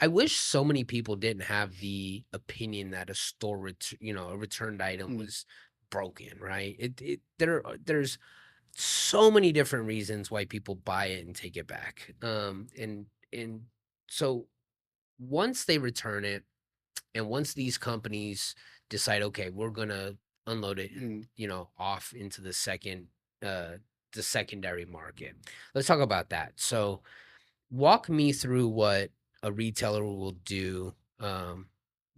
I wish so many people didn't have the opinion that a returned item Mm, was broken, right? There's so many different reasons why people buy it and take it back. And so once they return it, and once these companies decide, okay, we're gonna unload it, mm. off into uh, the secondary market. Let's talk about that. So walk me through what a retailer will do,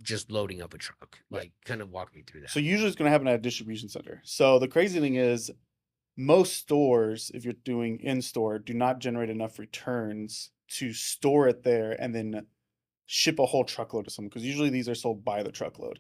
just loading up a truck. Yeah. Like, kind of walk me through So that. usually it's going to happen at a distribution center. So the crazy thing is most stores, if you're doing in store, do not generate enough returns to store it there and then ship a whole truckload to someone because usually these are sold by the truckload.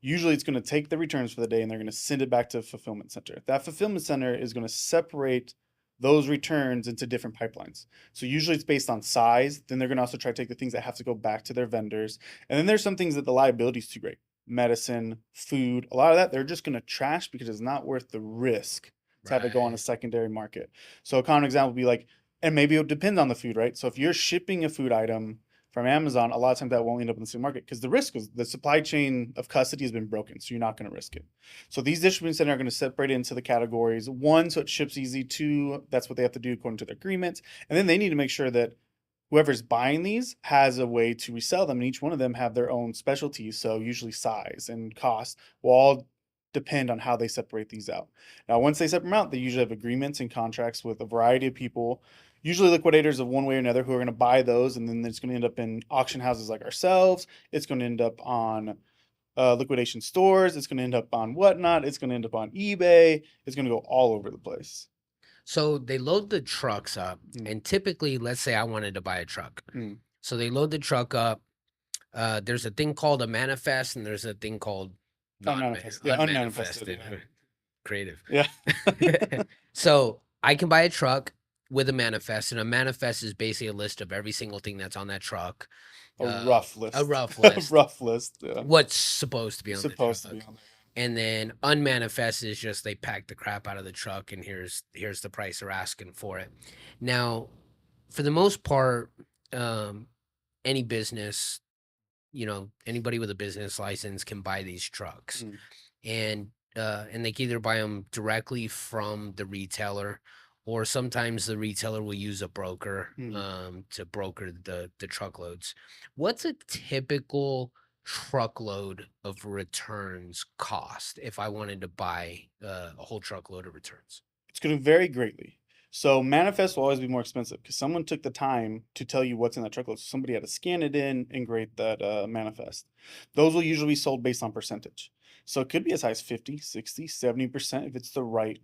Usually it's going to take the returns for the day and they're going to send it back to a fulfillment center. That fulfillment center is going to separate those returns into different pipelines. So usually it's based on size. Then they're going to also try to take the things that have to go back to their vendors. And then there's some things that the liability is too great. Medicine, food, a lot of that they're just going to trash because it's not worth the risk to have it go on a Right. secondary market. So a common example would be like, and maybe it would depend on the food, right? So if you're shipping a food item from Amazon, a lot of times that won't end up in the same market because the risk is the supply chain of custody has been broken. So you're not going to risk it. So these distribution centers are going to separate it into the categories. One, so it ships easy. Two, that's what they have to do according to their agreements. And then they need to make sure that whoever's buying these has a way to resell them. And each one of them have their own specialties. So usually size and cost will all depend on how they separate these out. Now, once they separate them out, they usually have agreements and contracts with a variety of people, usually liquidators of one way or another, who are going to buy those. And then it's going to end up in auction houses like ourselves. It's going to end up on liquidation stores. It's going to end up on Whatnot. It's going to end up on eBay. It's going to go all over the place. So they load the trucks up, Mm, and typically, let's say I wanted to buy a truck. mm. So they load the truck up. There's a thing called a manifest, and there's a thing called Unmanifested. Yeah, unmanifested. unmanifested. Creative. Yeah. So I can buy a truck with a manifest, and a manifest is basically a list of every single thing that's on that truck. A rough A list. rough A list, rough list. Yeah. what's supposed to be on the Supposed to be truck. on And then unmanifest is just they pack the crap out of the truck, and here's the price they're asking for it. Now, for the most part, um, any business, anybody with a business license can buy these trucks, there. Mm, and they can either buy them directly from the retailer, or sometimes the retailer will use a broker, mm. to broker the truckloads. What's a typical truckload of returns cost if I wanted to buy a whole truckload of returns? It's going to vary greatly. So manifest will always be more expensive because someone took the time to tell you what's in that truckload. So somebody had to scan it in and grade that manifest. Those will usually be sold based on percentage. So it could be as high as 50, 60, 70% if it's the right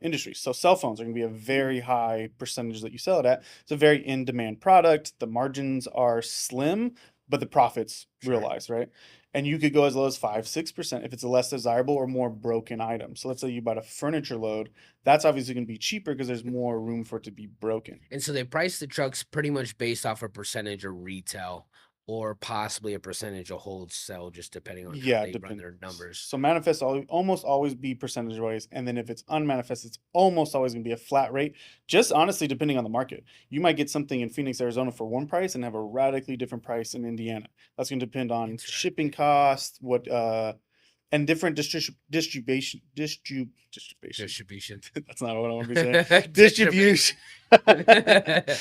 industry. So cell phones are going to be a very high percentage that you sell it at. It's a very in-demand product. The margins are slim, but the profits Sure. realized, right? And you could go as low as 5, 6% if it's a less desirable or more broken item. So let's say you bought a furniture load, that's obviously going to be cheaper because there's more room for it to be broken. And so they price the trucks pretty much based off a percentage of retail, or possibly a percentage of wholesale, just depending on how Yeah, they run depends. their numbers. So manifest almost always be percentage wise, and then if it's unmanifest, it's almost always going to be a flat rate. Just honestly, depending on the market, you might get something in Phoenix, Arizona for one price and have a radically different price in Indiana. That's going to depend on shipping Interesting. costs, what and different distribution. Distribution. That's not what I want to be saying. Distribution. Distribution.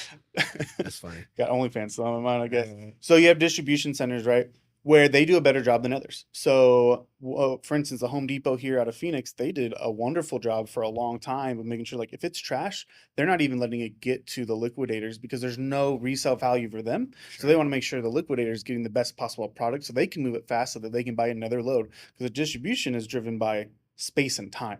That's funny. Got OnlyFans still on my mind, I guess. Uh, So you have distribution centers, right, where they do a better job than others. So, for instance, the Home Depot here out of Phoenix, they did a wonderful job for a long time of making sure, like, if it's trash, they're not even letting it get to the liquidators because there's no resale value for them. So they Sure. want to make sure the liquidator is getting the best possible product so they can move it fast so that they can buy another load because the distribution is driven by space and time.